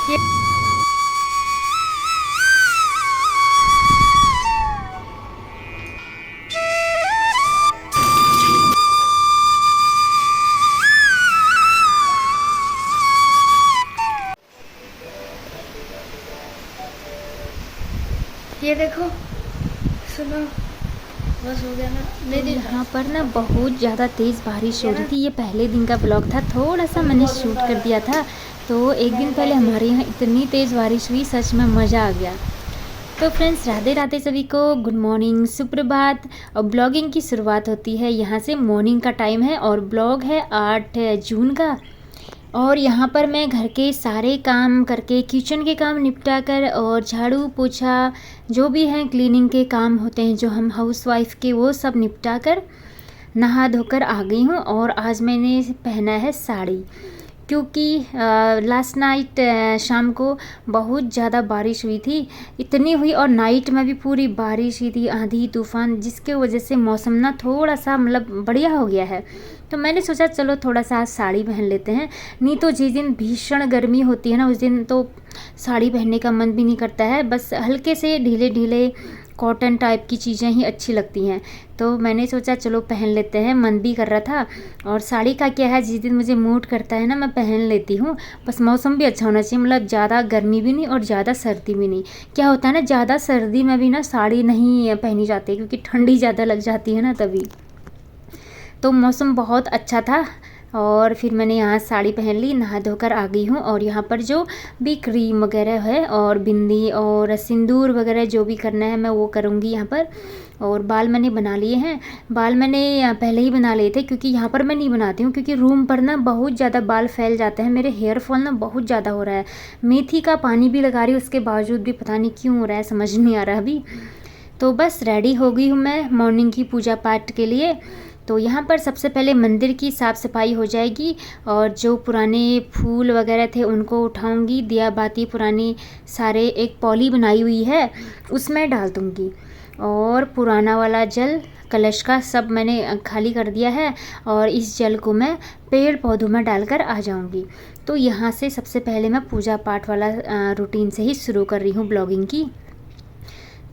ये देखो, सुनो, बस हो गया ना। मेरे यहाँ पर ना बहुत ज़्यादा तेज़ बारिश हो रही थी। ये पहले दिन का ब्लॉग था, थोड़ा सा मैंने शूट कर दिया था। तो एक दिन पहले हमारे यहाँ इतनी तेज़ बारिश हुई, सच में मज़ा आ गया। तो फ्रेंड्स, राधे राधे सभी को, गुड मॉर्निंग, सुप्रभात। और ब्लॉगिंग की शुरुआत होती है यहाँ से। मॉर्निंग का टाइम है और ब्लॉग है 8 जून का। और यहाँ पर मैं घर के सारे काम करके, किचन के काम निपटा कर और झाड़ू पोछा जो भी हैं क्लीनिंग के काम होते हैं जो हम हाउसवाइफ के, वो सब निपटा कर नहा धोकर आ गई हूँ। और आज मैंने पहना है साड़ी, क्योंकि लास्ट नाइट शाम को बहुत ज़्यादा बारिश हुई थी। इतनी हुई और नाइट में भी पूरी बारिश हुई थी, आंधी तूफ़ान, जिसके वजह से मौसम ना थोड़ा सा मतलब बढ़िया हो गया है। तो मैंने सोचा चलो थोड़ा सा आज साड़ी पहन लेते हैं। नहीं तो जिस दिन भीषण गर्मी होती है ना, उस दिन तो साड़ी पहनने का मन भी नहीं करता है। बस हल्के से ढीले ढीले कॉटन टाइप की चीज़ें ही अच्छी लगती हैं। तो मैंने सोचा चलो पहन लेते हैं, मन भी कर रहा था। और साड़ी का क्या है, जिस दिन मुझे मूड करता है ना, मैं पहन लेती हूँ। बस मौसम भी अच्छा होना चाहिए, मतलब ज़्यादा गर्मी भी नहीं और ज़्यादा सर्दी भी नहीं। क्या होता है ना, ज़्यादा सर्दी में भी ना साड़ी नहीं पहनी जाती, क्योंकि ठंडी ज़्यादा लग जाती है ना तभी। तो मौसम बहुत अच्छा था और फिर मैंने यहाँ साड़ी पहन ली, नहा धोकर आ गई हूँ। और यहाँ पर जो भी क्रीम वगैरह है और बिंदी और सिंदूर वगैरह जो भी करना है मैं वो करूँगी यहाँ पर। और बाल मैंने बना लिए हैं। बाल मैंने पहले ही बना लिए थे, क्योंकि यहाँ पर मैं नहीं बनाती हूँ, क्योंकि रूम पर ना बहुत ज़्यादा बाल फैल जाते हैं। मेरे हेयर फॉल ना बहुत ज़्यादा हो रहा है। मेथी का पानी भी लगा रही हूँ, उसके बावजूद भी पता नहीं क्यों हो रहा है, समझ नहीं आ रहा अभी। तो बस रेडी हो गई हूँ मैं मॉर्निंग की पूजा पाठ के लिए। तो यहाँ पर सबसे पहले मंदिर की साफ़ सफाई हो जाएगी और जो पुराने फूल वगैरह थे उनको उठाऊंगी। दिया बाती पुरानी सारे एक पॉली बनाई हुई है उसमें डाल दूँगी। और पुराना वाला जल कलश का सब मैंने खाली कर दिया है और इस जल को मैं पेड़ पौधों में डालकर आ जाऊंगी। तो यहाँ से सबसे पहले मैं पूजा पाठ वाला रूटीन से ही शुरू कर रही हूँ ब्लॉगिंग की।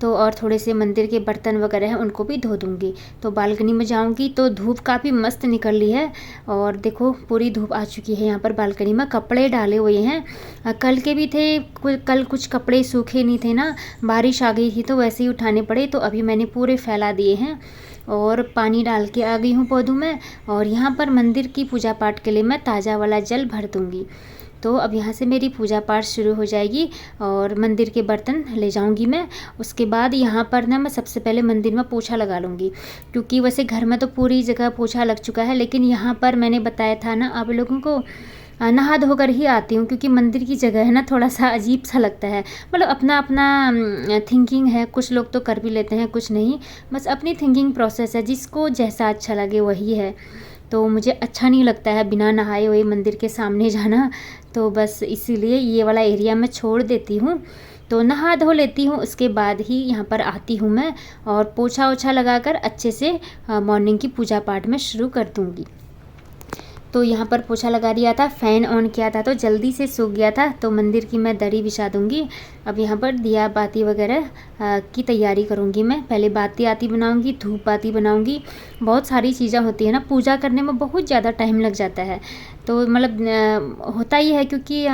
तो और थोड़े से मंदिर के बर्तन वगैरह हैं उनको भी धो दूँगी। तो बालकनी में जाऊँगी तो धूप काफ़ी मस्त निकल रही है और देखो पूरी धूप आ चुकी है। यहाँ पर बालकनी में कपड़े डाले हुए हैं, कल के भी थे, कल कुछ कपड़े सूखे नहीं थे ना, बारिश आ गई थी तो वैसे ही उठाने पड़े। तो अभी मैंने पूरे फैला दिए हैं और पानी डाल के आ गई हूँ पौधों में। और यहाँ पर मंदिर की पूजा पाठ के लिए मैं ताज़ा वाला जल भर दूँगी। तो अब यहाँ से मेरी पूजा पाठ शुरू हो जाएगी और मंदिर के बर्तन ले जाऊंगी मैं। उसके बाद यहाँ पर ना मैं सबसे पहले मंदिर में पोछा लगा लूँगी, क्योंकि वैसे घर में तो पूरी जगह पोछा लग चुका है, लेकिन यहाँ पर मैंने बताया था ना आप लोगों को, नहा धोकर ही आती हूँ, क्योंकि मंदिर की जगह है ना थोड़ा सा अजीब सा लगता है। मतलब अपना अपना थिंकिंग है, कुछ लोग तो कर भी लेते हैं कुछ नहीं, बस अपनी थिंकिंग प्रोसेस है, जिसको जैसा अच्छा लगे वही है। तो मुझे अच्छा नहीं लगता है बिना नहाए हुए मंदिर के सामने जाना, तो बस इसीलिए ये वाला एरिया मैं छोड़ देती हूँ। तो नहा धो लेती हूँ, उसके बाद ही यहाँ पर आती हूँ मैं और पोछा ओछा लगाकर अच्छे से मॉर्निंग की पूजा पाठ में शुरू कर दूँगी। तो यहाँ पर पोछा लगा दिया था, फ़ैन ऑन किया था तो जल्दी से सूख गया था। तो मंदिर की मैं दरी बिछा दूँगी। अब यहाँ पर दिया बाती वगैरह की तैयारी करूँगी मैं। पहले बाती आती बनाऊँगी, धूप बाती बनाऊँगी, बहुत सारी चीज़ें होती है ना, पूजा करने में बहुत ज़्यादा टाइम लग जाता है। तो मतलब होता ही है, क्योंकि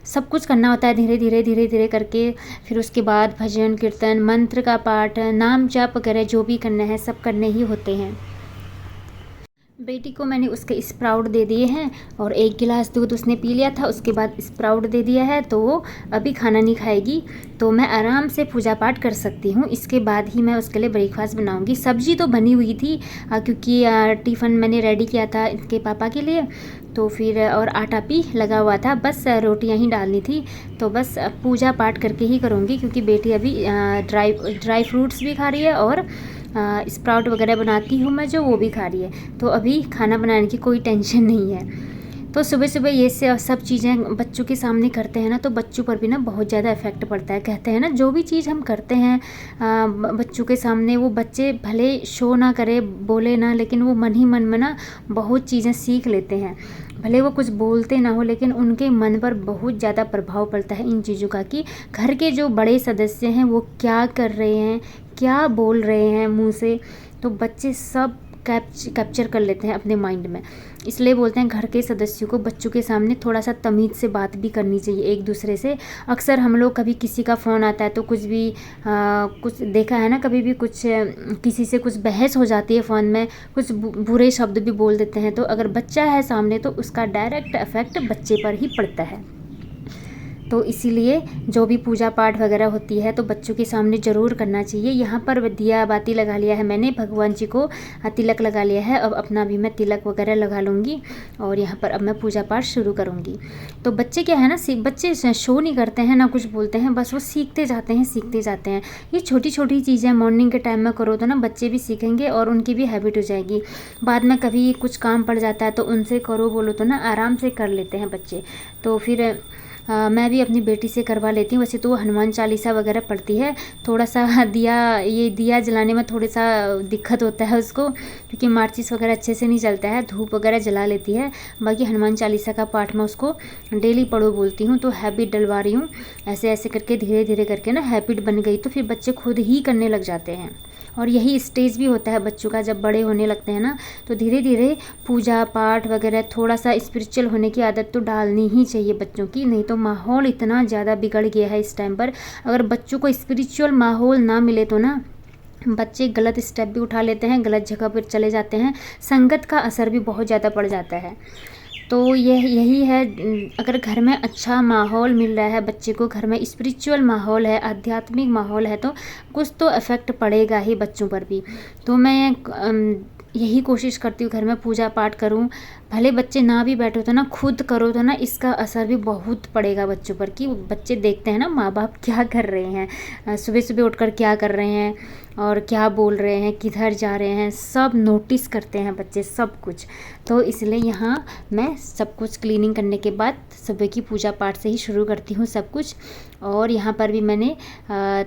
सब कुछ करना होता है धीरे धीरे धीरे धीरे करके। फिर उसके बाद भजन कीर्तन, मंत्र का पाठ, नाम जाप वगैरह जो भी करना है सब करने ही होते हैं। बेटी को मैंने उसके स्प्राउट दे दिए हैं और 1 गिलास दूध उसने पी लिया था, उसके बाद स्प्राउट दे दिया है, तो वो अभी खाना नहीं खाएगी। तो मैं आराम से पूजा पाठ कर सकती हूँ। इसके बाद ही मैं उसके लिए ब्रेकफास्ट बनाऊँगी। सब्जी तो बनी हुई थी, क्योंकि टिफ़िन मैंने रेडी किया था इनके पापा के लिए, तो फिर और आटा भी लगा हुआ था, बस रोटियां ही डालनी थी। तो बस पूजा पाठ करके ही करूँगी, क्योंकि बेटी अभी ड्राई फ्रूट्स भी खा रही है और स्प्राउट वगैरह बनाती हूँ मैं जो, वो भी खा रही है। तो अभी खाना बनाने की कोई टेंशन नहीं है। तो सुबह सुबह ये सब चीज़ें बच्चों के सामने करते हैं ना, तो बच्चों पर भी ना बहुत ज़्यादा इफ़ेक्ट पड़ता है। कहते हैं ना, जो भी चीज़ हम करते हैं बच्चों के सामने, वो बच्चे भले शो ना करे, बोले ना, लेकिन वो मन ही मन में ना बहुत चीज़ें सीख लेते हैं। भले वो कुछ बोलते ना हो, लेकिन उनके मन पर बहुत ज़्यादा प्रभाव पड़ता है इन चीज़ों का, कि घर के जो बड़े सदस्य हैं वो क्या कर रहे हैं, क्या बोल रहे हैं मुंह से, तो बच्चे सब कैप्चर कर लेते हैं अपने माइंड में। इसलिए बोलते हैं घर के सदस्यों को बच्चों के सामने थोड़ा सा तमीज़ से बात भी करनी चाहिए एक दूसरे से। अक्सर हम लोग कभी किसी का फ़ोन आता है तो कुछ भी कुछ देखा है ना, कभी भी कुछ किसी से कुछ बहस हो जाती है फ़ोन में, कुछ बुरे शब्द भी बोल देते हैं, तो अगर बच्चा है सामने तो उसका डायरेक्ट इफ़ेक्ट बच्चे पर ही पड़ता है। तो इसीलिए जो भी पूजा पाठ वगैरह होती है तो बच्चों के सामने ज़रूर करना चाहिए। यहाँ पर दिया बाती लगा लिया है मैंने, भगवान जी को तिलक लगा लिया है। अब अपना भी मैं तिलक वगैरह लगा लूँगी और यहाँ पर अब मैं पूजा पाठ शुरू करूँगी। तो बच्चे क्या है ना, बच्चे शो नहीं करते हैं ना कुछ बोलते हैं, बस वो सीखते जाते हैं सीखते जाते हैं। ये छोटी छोटी चीज़ें मॉर्निंग के टाइम में करो तो ना बच्चे भी सीखेंगे और उनकी भी हैबिट हो जाएगी। बाद में कभी कुछ काम पड़ जाता है तो उनसे करो बोलो तो ना आराम से कर लेते हैं बच्चे। तो फिर मैं भी अपनी बेटी से करवा लेती हूँ। वैसे तो वो हनुमान चालीसा वगैरह पढ़ती है, थोड़ा सा दिया जलाने में थोड़ा सा दिक्कत होता है उसको, क्योंकि माचिस वगैरह अच्छे से नहीं चलता है, धूप वगैरह जला लेती है। बाकी हनुमान चालीसा का पाठ मैं उसको डेली पढ़ो बोलती हूँ। तो हैबिट डलवा रही हूँ, ऐसे ऐसे करके धीरे धीरे करके ना हैबिट बन गई तो फिर बच्चे खुद ही करने लग जाते हैं। और यही स्टेज भी होता है बच्चों का, जब बड़े होने लगते हैं ना तो धीरे धीरे पूजा पाठ वगैरह थोड़ा सा स्पिरिचुअल होने की आदत तो डालनी ही चाहिए बच्चों की। नहीं तो माहौल इतना ज़्यादा बिगड़ गया है इस टाइम पर, अगर बच्चों को स्पिरिचुअल माहौल ना मिले तो ना बच्चे गलत स्टेप भी उठा लेते हैं, गलत जगह पर चले जाते हैं, संगत का असर भी बहुत ज़्यादा पड़ जाता है। तो यही है, अगर घर में अच्छा माहौल मिल रहा है बच्चे को, घर में स्पिरिचुअल माहौल है, आध्यात्मिक माहौल है, तो कुछ तो इफ़ेक्ट पड़ेगा ही बच्चों पर भी। तो मैं यही कोशिश करती हूँ घर में पूजा पाठ करूँ, भले बच्चे ना भी बैठो तो ना खुद करो तो ना इसका असर भी बहुत पड़ेगा बच्चों पर, कि बच्चे देखते हैं ना माँ बाप क्या कर रहे हैं, सुबह सुबह उठकर क्या कर रहे हैं और क्या बोल रहे हैं, किधर जा रहे हैं, सब नोटिस करते हैं बच्चे सब कुछ। तो इसलिए यहाँ मैं सब कुछ क्लीनिंग करने के बाद सुबह की पूजा पाठ से ही शुरू करती हूँ सब कुछ। और यहाँ पर भी मैंने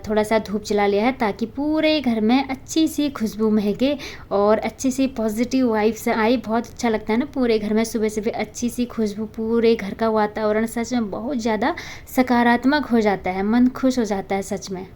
थोड़ा सा धूप जला लिया है ताकि पूरे घर में अच्छी सी खुशबू महके और अच्छी सी पॉजिटिव वाइब्स आए। बहुत अच्छा लगता है ना पूरे घर में सुबह सुबह अच्छी सी खुशबू, पूरे घर का वातावरण सच में बहुत ज़्यादा सकारात्मक हो जाता है, मन खुश हो जाता है सच में।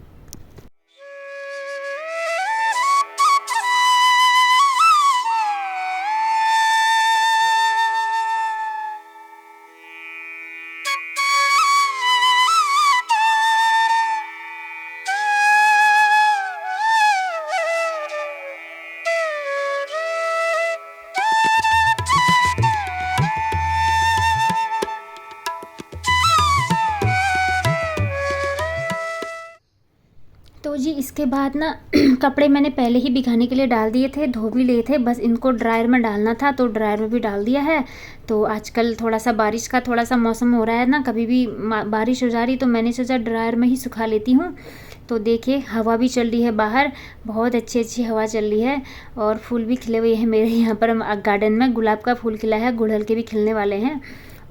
तो जी इसके बाद ना कपड़े मैंने पहले ही भिगाने के लिए डाल दिए थे, धो भी लिए थे, बस इनको ड्रायर में डालना था तो ड्रायर में भी डाल दिया है। तो आजकल थोड़ा सा बारिश का थोड़ा सा मौसम हो रहा है ना, कभी भी बारिश हो जा रही तो मैंने सोचा ड्रायर में ही सुखा लेती हूँ। तो देखिए हवा भी चल रही है बाहर, बहुत अच्छी हवा चल रही है और फूल भी खिले हुए हैं मेरे यहाँ पर गार्डन में। गुलाब का फूल खिला है, गुड़हल के भी खिलने वाले हैं।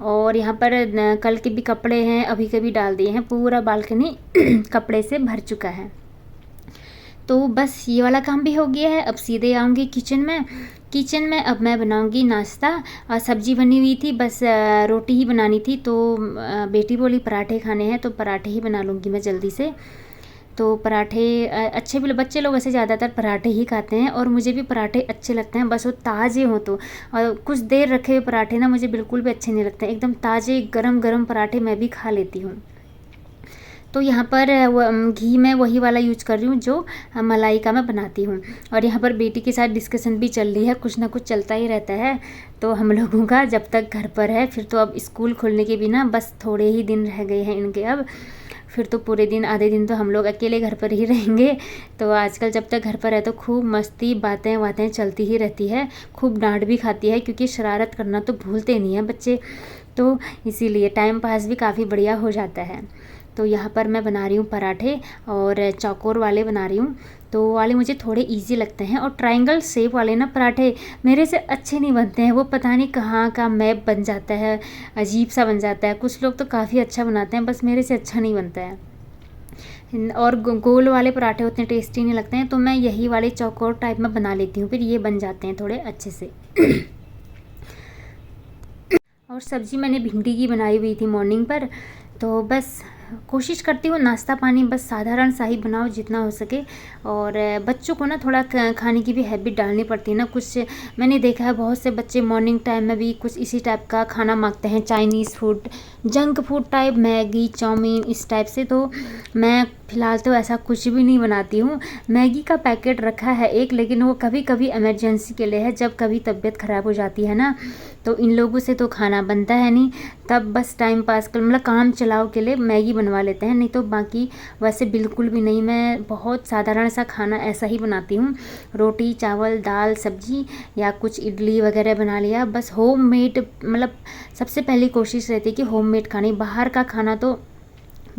और यहाँ पर कल के भी कपड़े हैं, अभी के भी डाल दिए हैं, पूरा बालकनी कपड़े से भर चुका है। तो बस ये वाला काम भी हो गया है। अब सीधे आऊँगी किचन में अब मैं बनाऊँगी नाश्ता। और सब्ज़ी बनी हुई थी, बस रोटी ही बनानी थी। तो बेटी बोली पराठे खाने हैं तो पराठे ही बना लूँगी मैं जल्दी से। तो पराठे अच्छे भी, बच्चे लोग वैसे ज़्यादातर पराठे ही खाते हैं और मुझे भी पराठे अच्छे लगते हैं, बस वो ताज़े हों तो। और कुछ देर रखे हुए पराठे ना मुझे बिल्कुल भी अच्छे नहीं लगते, एकदम ताज़े गरम गरम पराठे मैं भी खा लेती हूँ। तो यहाँ पर घी मैं वही वाला यूज कर रही हूँ जो मलाई का मैं बनाती हूँ। और यहाँ पर बेटी के साथ डिस्कशन भी चल रही है, कुछ ना कुछ चलता ही रहता है। तो हम लोगों का जब तक घर पर है, फिर तो अब स्कूल खुलने के बिना बस थोड़े ही दिन रह गए हैं इनके, अब फिर तो पूरे दिन आधे दिन तो हम लोग अकेले घर पर ही रहेंगे। तो आजकल जब तक घर पर है तो खूब मस्ती बातें चलती ही रहती है, खूब डांट भी खाती है क्योंकि शरारत करना तो भूलते नहीं हैं बच्चे। तो इसीलिए टाइम पास भी काफ़ी बढ़िया हो जाता है। तो यहाँ पर मैं बना रही हूँ पराठे और चौकोर वाले बना रही हूँ। तो वो वाले मुझे थोड़े इजी लगते हैं और ट्रायंगल शेप वाले ना पराठे मेरे से अच्छे नहीं बनते हैं, वो पता नहीं कहाँ का मैप बन जाता है, अजीब सा बन जाता है। कुछ लोग तो काफ़ी अच्छा बनाते हैं, बस मेरे से अच्छा नहीं बनता है। और गोल वाले पराठे उतने टेस्टी नहीं लगते हैं, तो मैं यही वाले चौकोर टाइप में बना लेती हूँ, फिर ये बन जाते हैं थोड़े अच्छे से। और सब्ज़ी मैंने भिंडी की बनाई हुई थी मॉर्निंग पर। तो बस कोशिश करती हूँ नाश्ता पानी बस साधारण सा ही बनाओ जितना हो सके। और बच्चों को ना थोड़ा खाने की भी हैबिट डालनी पड़ती है ना। कुछ मैंने देखा है बहुत से बच्चे मॉर्निंग टाइम में भी कुछ इसी टाइप का खाना मांगते हैं, Chinese food, junk food type, Maggi, chowmein, इस टाइप से। तो मैं फ़िलहाल तो ऐसा कुछ भी नहीं बनाती हूँ। मैगी का पैकेट रखा है एक, लेकिन वो कभी कभी इमरजेंसी के लिए है, जब कभी तबीयत ख़राब हो जाती है ना, तो इन लोगों से तो खाना बनता है नहीं, तब बस टाइम पास कर मतलब काम चलाओ के लिए मैगी बनवा लेते हैं, नहीं तो बाकी वैसे बिल्कुल भी नहीं। मैं बहुत साधारण सा खाना ऐसा ही बनाती हूँ, रोटी चावल दाल सब्जी या कुछ इडली वगैरह बना लिया, बस होममेड। मतलब सबसे पहली कोशिश रहती है कि होममेड खाने, बाहर का खाना तो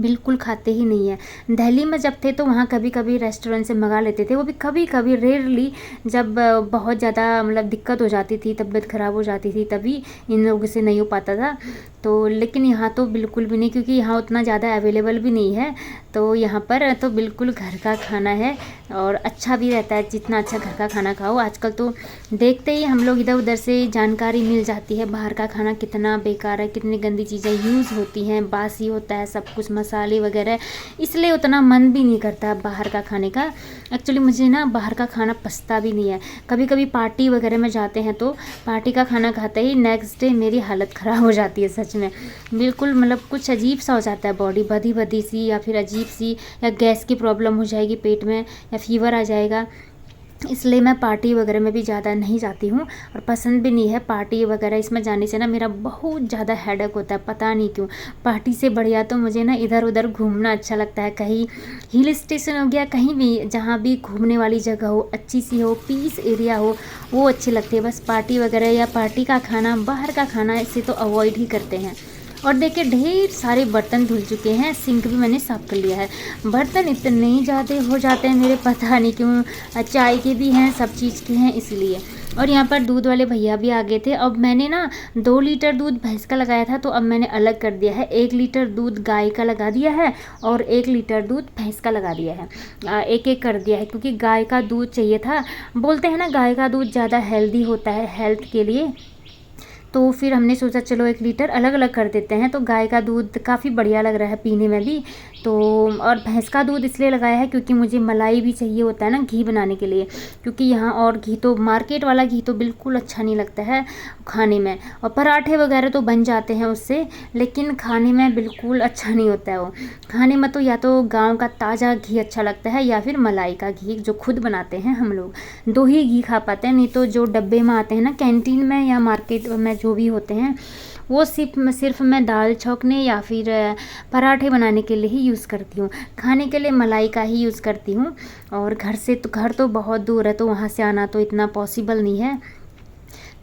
बिल्कुल खाते ही नहीं है। दिल्ली में जब थे तो वहाँ कभी कभी रेस्टोरेंट से मंगा लेते थे, वो भी कभी कभी रेयरली, जब बहुत ज़्यादा मतलब दिक्कत हो जाती थी, तबीयत ख़राब हो जाती थी, तभी इन लोगों से नहीं हो पाता था। तो लेकिन यहाँ तो बिल्कुल भी नहीं, क्योंकि यहाँ उतना ज़्यादा अवेलेबल भी नहीं है। तो यहाँ पर तो बिल्कुल घर का खाना है और अच्छा भी रहता है, जितना अच्छा घर का खाना खाओ। आजकल तो देखते ही हम लोग इधर उधर से जानकारी मिल जाती है बाहर का खाना कितना बेकार है, कितनी गंदी चीज़ें यूज़ होती हैं, बासी होता है सब कुछ, मसाले वगैरह, इसलिए उतना मन भी नहीं करता बाहर का खाने का। एक्चुअली मुझे ना बाहर का खाना पसंद भी नहीं है। कभी कभी पार्टी वगैरह में जाते हैं तो पार्टी का खाना खाते ही नेक्स्ट डे मेरी हालत ख़राब हो जाती है, सच में बिल्कुल मतलब कुछ अजीब सा हो जाता है, बॉडी बधी बधी सी या फिर अजीब सी, या गैस की प्रॉब्लम हो जाएगी पेट में, या फीवर आ जाएगा। इसलिए मैं पार्टी वगैरह में भी ज़्यादा नहीं जाती हूँ और पसंद भी नहीं है पार्टी वगैरह। इसमें जाने से ना मेरा बहुत ज़्यादा हेडेक होता है, पता नहीं क्यों। पार्टी से बढ़िया तो मुझे ना इधर उधर घूमना अच्छा लगता है, कहीं हिल स्टेशन हो गया, कहीं भी जहाँ भी घूमने वाली जगह हो, अच्छी सी हो, पीस एरिया हो, वो अच्छी लगती है। बस पार्टी वगैरह या पार्टी का खाना, बाहर का खाना, इसे तो अवॉइड ही करते हैं। और देखिए ढेर सारे बर्तन धुल चुके हैं, सिंक भी मैंने साफ़ कर लिया है। बर्तन इतने ज़्यादा हो जाते हैं मेरे, पता नहीं क्यों, चाय के भी हैं, सब चीज़ के हैं, इसलिए। और यहाँ पर दूध वाले भैया भी आ गए थे। अब मैंने ना 2 लीटर दूध भैंस का लगाया था, तो अब मैंने अलग कर दिया है। 1 लीटर दूध गाय का लगा दिया है और 1 लीटर दूध भैंस का लगा दिया है, एक एक कर दिया है, क्योंकि गाय का दूध चाहिए था। बोलते हैं ना गाय का दूध ज़्यादा हेल्दी होता है हेल्थ के लिए, तो फिर हमने सोचा चलो 1 लीटर अलग अलग कर देते हैं। तो गाय का दूध काफ़ी बढ़िया लग रहा है पीने में भी, तो और भैंस का दूध इसलिए लगाया है क्योंकि मुझे मलाई भी चाहिए होता है ना घी बनाने के लिए, क्योंकि यहाँ और घी तो मार्केट वाला घी तो बिल्कुल अच्छा नहीं लगता है खाने में, और पराठे वगैरह तो बन जाते हैं उससे, लेकिन खाने में बिल्कुल अच्छा नहीं होता है वो। खाने में तो या तो गाँव का ताज़ा घी अच्छा लगता है या फिर मलाई का घी जो खुद बनाते हैं हम लोग, 2 ही घी खा पाते हैं। नहीं तो जो डब्बे में आते हैं ना कैंटीन में या मार्केट में जो भी होते हैं, वो सिर्फ मैं दाल छौंकने या फिर पराठे बनाने के लिए ही यूज़ करती हूँ। खाने के लिए मलाई का ही यूज़ करती हूँ। और घर तो बहुत दूर है, तो वहाँ से आना तो इतना पॉसिबल नहीं है,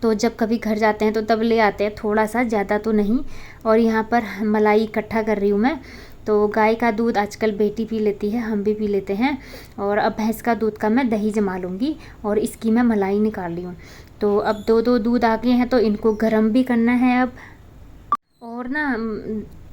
तो जब कभी घर जाते हैं तो तब ले आते हैं, थोड़ा सा, ज़्यादा तो नहीं। और यहाँ पर मलाई इकट्ठा कर रही हूँ मैं। तो गाय का दूध आजकल बेटी पी लेती है, हम भी पी लेते हैं, और अब भैंस का दूध का मैं दही जमा लूँगी और इसकी मैं मलाई निकाल ली हूँ। तो अब 2 दूध आ गए हैं, तो इनको गर्म भी करना है अब। और ना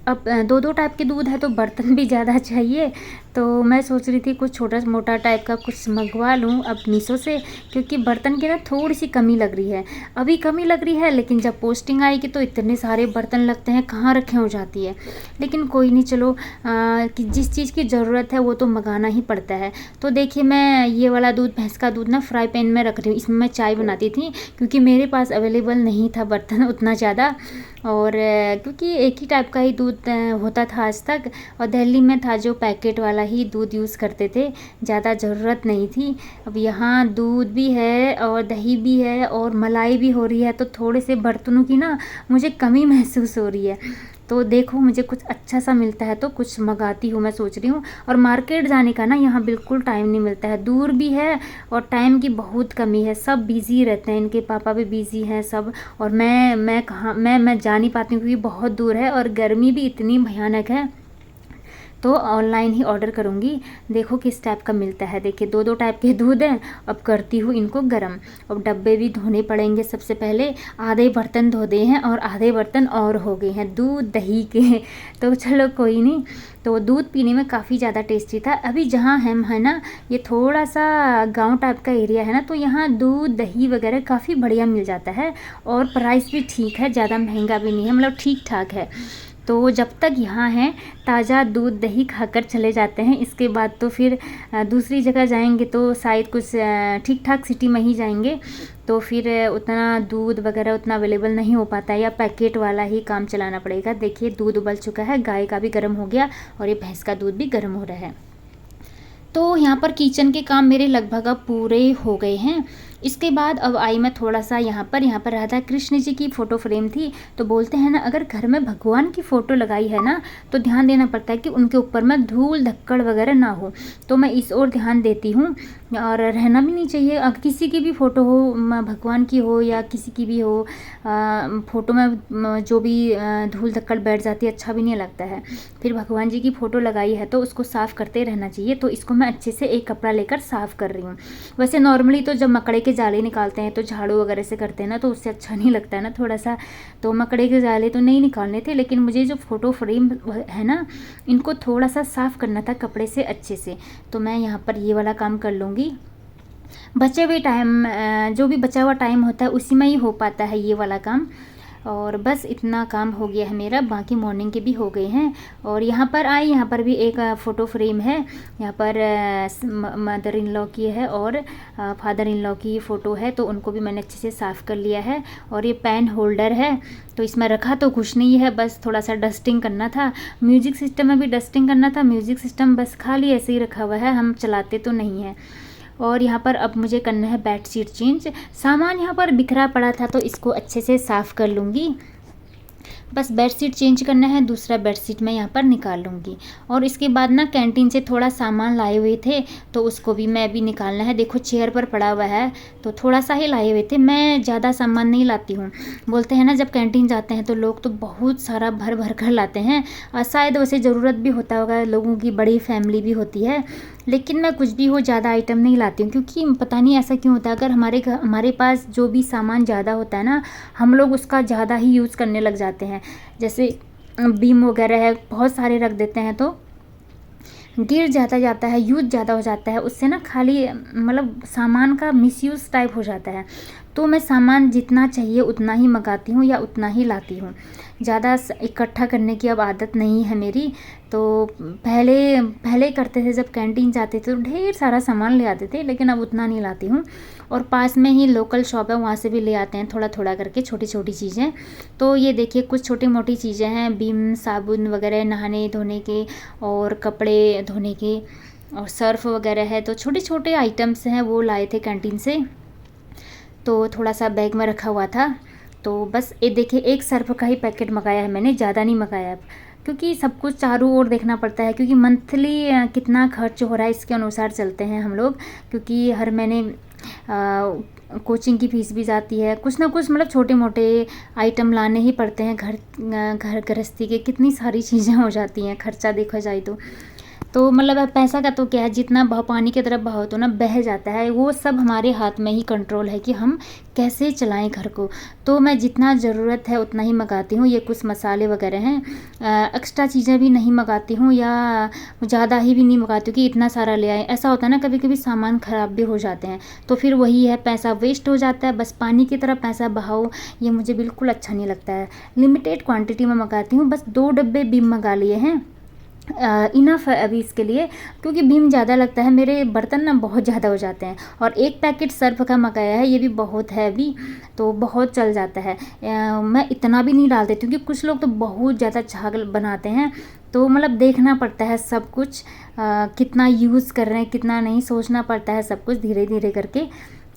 अब 2 टाइप के दूध है, तो बर्तन भी ज़्यादा चाहिए, तो मैं सोच रही थी कुछ छोटा मोटा टाइप का कुछ मंगवा लूँ अब मीशो से, क्योंकि बर्तन की ना थोड़ी सी कमी लग रही है, अभी कमी लग रही है, लेकिन जब पोस्टिंग आएगी तो इतने सारे बर्तन लगते हैं, कहाँ रखे हो जाती है। लेकिन कोई नहीं, चलो कि जिस चीज़ की ज़रूरत है वो तो मंगाना ही पड़ता है। तो देखिए मैं ये वाला दूध, भैंस का दूध ना फ्राई पैन में रख रही हूँ, इसमें मैं चाय बनाती थी, क्योंकि मेरे पास अवेलेबल नहीं था बर्तन उतना ज़्यादा, और क्योंकि एक ही टाइप का ही दूध होता था आज तक, और दिल्ली में था जो पैकेट वाला ही दूध यूज़ करते थे, ज़्यादा ज़रूरत नहीं थी। अब यहाँ दूध भी है और दही भी है और मलाई भी हो रही है, तो थोड़े से बर्तनों की ना मुझे कमी महसूस हो रही है। तो देखो मुझे कुछ अच्छा सा मिलता है तो कुछ मंगाती हूँ, मैं सोच रही हूँ। और मार्केट जाने का ना यहाँ बिल्कुल टाइम नहीं मिलता है, दूर भी है और टाइम की बहुत कमी है, सब बिज़ी रहते हैं, इनके पापा भी बिज़ी हैं सब, और मैं जा नहीं पाती हूँ क्योंकि बहुत दूर है और गर्मी भी इतनी भयानक है, तो ऑनलाइन ही ऑर्डर करूँगी। देखो किस टाइप का मिलता है। देखिए 2 टाइप के दूध हैं। अब करती हूँ इनको गरम। अब डब्बे भी धोने पड़ेंगे। सबसे पहले आधे बर्तन धो दिए हैं और आधे बर्तन और हो गए हैं दूध दही के। तो चलो कोई नहीं। तो दूध पीने में काफ़ी ज़्यादा टेस्टी था। अभी जहाँ हम है ना, ये थोड़ा सा गांव टाइप का एरिया है ना, तो यहाँ दूध दही वगैरह काफ़ी बढ़िया मिल जाता है और प्राइस भी ठीक है, ज़्यादा महंगा भी नहीं है, मतलब ठीक ठाक है। तो जब तक यहाँ हैं ताज़ा दूध दही खाकर चले जाते हैं। इसके बाद तो फिर दूसरी जगह जाएंगे तो शायद कुछ ठीक ठाक सिटी में ही जाएंगे, तो फिर उतना दूध वगैरह उतना अवेलेबल नहीं हो पाता है, या पैकेट वाला ही काम चलाना पड़ेगा। देखिए दूध उबल चुका है, गाय का भी गर्म हो गया और ये भैंस का दूध भी गर्म हो रहा है। तो यहाँ पर किचन के काम मेरे लगभग अब पूरे हो गए हैं। इसके बाद अब आई मैं थोड़ा सा यहाँ पर राधा कृष्ण जी की फ़ोटो फ्रेम थी। तो बोलते हैं ना, अगर घर में भगवान की फ़ोटो लगाई है ना, तो ध्यान देना पड़ता है कि उनके ऊपर में धूल धक्कड़ वगैरह ना हो। तो मैं इस ओर ध्यान देती हूँ, और रहना भी नहीं चाहिए। अब किसी की भी फ़ोटो हो, भगवान की हो या किसी की भी हो, फ़ोटो में जो भी धूल धक्कड़ बैठ जाती है, अच्छा भी नहीं लगता है। फिर भगवान जी की फ़ोटो लगाई है तो उसको साफ़ करते रहना चाहिए। तो इसको मैं अच्छे से एक कपड़ा लेकर साफ़ कर रही हूँ। वैसे नॉर्मली तो जब मकड़े के जाले निकालते हैं तो झाड़ू वगैरह से करते हैं ना, तो उससे अच्छा नहीं लगता है ना थोड़ा सा। तो मकड़े के जाले तो नहीं निकालने थे, लेकिन मुझे जो फ़ोटो फ्रेम है ना, इनको थोड़ा सा साफ़ करना था कपड़े से अच्छे से। तो मैं यहाँ पर ये वाला काम कर लूँगी। बचे हुए टाइम, जो भी बचा हुआ टाइम होता है उसी में ही हो पाता है ये वाला काम। और बस इतना काम हो गया है मेरा, बाकी मॉर्निंग के भी हो गए हैं। और यहाँ पर आई, यहाँ पर भी एक फ़ोटो फ्रेम है। यहाँ पर मदर इन लॉ की है और फादर इन लॉ की फ़ोटो है, तो उनको भी मैंने अच्छे से साफ़ कर लिया है। और ये पेन होल्डर है, तो इसमें रखा तो कुछ नहीं है, बस थोड़ा सा डस्टिंग करना था। म्यूज़िक सिस्टम में भी डस्टिंग करना था। म्यूज़िक सिस्टम बस खाली ऐसे ही रखा हुआ है, हम चलाते तो नहीं हैं। और यहाँ पर अब मुझे करना है बेडशीट चेंज। सामान यहाँ पर बिखरा पड़ा था तो इसको अच्छे से साफ़ कर लूँगी। बस बेडशीट चेंज करना है, दूसरा बेडशीट मैं यहाँ पर निकाल लूँगी। और इसके बाद ना कैंटीन से थोड़ा सामान लाए हुए थे, तो उसको भी मैं अभी निकालना है। देखो चेयर पर पड़ा हुआ है, तो थोड़ा सा ही लाए हुए थे, मैं ज़्यादा सामान नहीं लाती हूँ। बोलते हैं ना, जब कैंटीन जाते हैं तो लोग तो बहुत सारा भर भर कर लाते हैं। शायद वैसे ज़रूरत भी होता होगा, लोगों की बड़ी फैमिली भी होती है, लेकिन मैं कुछ भी हो ज़्यादा आइटम नहीं लाती हूँ, क्योंकि पता नहीं ऐसा क्यों होता है। अगर हमारे पास जो भी सामान ज़्यादा होता है ना, हम लोग उसका ज़्यादा ही यूज़ करने लग जाते हैं। जैसे बीम वगैरह है, बहुत सारे रख देते हैं तो गिर जाता है, यूज़ ज़्यादा हो जाता है, उससे ना खाली मतलब सामान का मिसयूज़ टाइप हो जाता है। तो मैं सामान जितना चाहिए उतना ही मंगाती हूँ या उतना ही लाती हूँ। ज़्यादा इकट्ठा करने की अब आदत नहीं है मेरी। तो पहले करते थे, जब कैंटीन जाते थे तो ढेर सारा सामान ले आते थे, लेकिन अब उतना नहीं लाती हूँ। और पास में ही लोकल शॉप है, वहाँ से भी ले आते हैं थोड़ा थोड़ा करके, छोटी छोटी चीज़ें। तो ये देखिए कुछ छोटी मोटी चीज़ें हैं, बीम साबुन वगैरह नहाने धोने के और कपड़े धोने के, और सर्फ वगैरह है। तो छोटे छोटे आइटम्स हैं, वो लाए थे कैंटीन से, तो थोड़ा सा बैग में रखा हुआ था। तो बस ये देखिए एक सर्फ का ही पैकेट मंगाया है मैंने, ज़्यादा नहीं मंगाया, क्योंकि सब कुछ चारों ओर देखना पड़ता है। क्योंकि मंथली कितना खर्च हो रहा है इसके अनुसार चलते हैं हम लोग, क्योंकि हर महीने कोचिंग की फ़ीस भी जाती है, कुछ ना कुछ मतलब छोटे मोटे आइटम लाने ही पड़ते हैं। घर गृहस्थी के कितनी सारी चीज़ें हो जाती हैं, खर्चा देखा जाए तो मतलब पैसा का तो क्या है, जितना बहाव पानी की तरफ बहाव तो ना बह जाता है। वो सब हमारे हाथ में ही कंट्रोल है कि हम कैसे चलाएं घर को। तो मैं जितना ज़रूरत है उतना ही मंगाती हूँ। ये कुछ मसाले वगैरह हैं, एक्स्ट्रा चीज़ें भी नहीं मंगाती हूँ, या ज़्यादा ही भी नहीं मंगाती हूँ कि इतना सारा ले आए। ऐसा होता है ना, कभी कभी सामान ख़राब भी हो जाते हैं, तो फिर वही है, पैसा वेस्ट हो जाता है। बस पानी की तरफ पैसा बहाओ, ये मुझे बिल्कुल अच्छा नहीं लगता है। लिमिटेड क्वान्टिटी में मंगाती हूँ। बस 2 डब्बे बीम मंगा लिए हैं, इनफ है अभी इसके लिए, क्योंकि भीम ज़्यादा लगता है, मेरे बर्तन ना बहुत ज़्यादा हो जाते हैं। और एक पैकेट सर्फ का मंगाया है, ये भी बहुत है अभी, तो बहुत चल जाता है। मैं इतना भी नहीं डाल देती हूँ, क्योंकि कुछ लोग तो बहुत ज़्यादा झाग बनाते हैं, तो मतलब देखना पड़ता है सब कुछ, कितना यूज़ कर रहे हैं कितना नहीं, सोचना पड़ता है सब कुछ धीरे धीरे करके।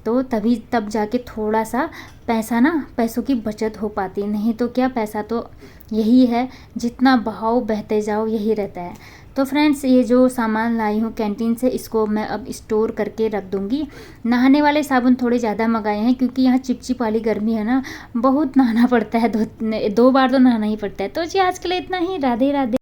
तो तब जाके थोड़ा सा पैसों की बचत हो पाती, नहीं तो क्या, पैसा तो यही है, जितना बहाओ बहते जाओ यही रहता है। तो फ्रेंड्स, ये जो सामान लाई हूँ कैंटीन से, इसको मैं अब स्टोर करके रख दूँगी। नहाने वाले साबुन थोड़े ज़्यादा मंगाए हैं, क्योंकि यहाँ चिपचिप वाली गर्मी है ना, बहुत नहाना पड़ता है, 2 बार तो नहाना ही पड़ता है। तो जी आज के लिए इतना ही, राधे राधे।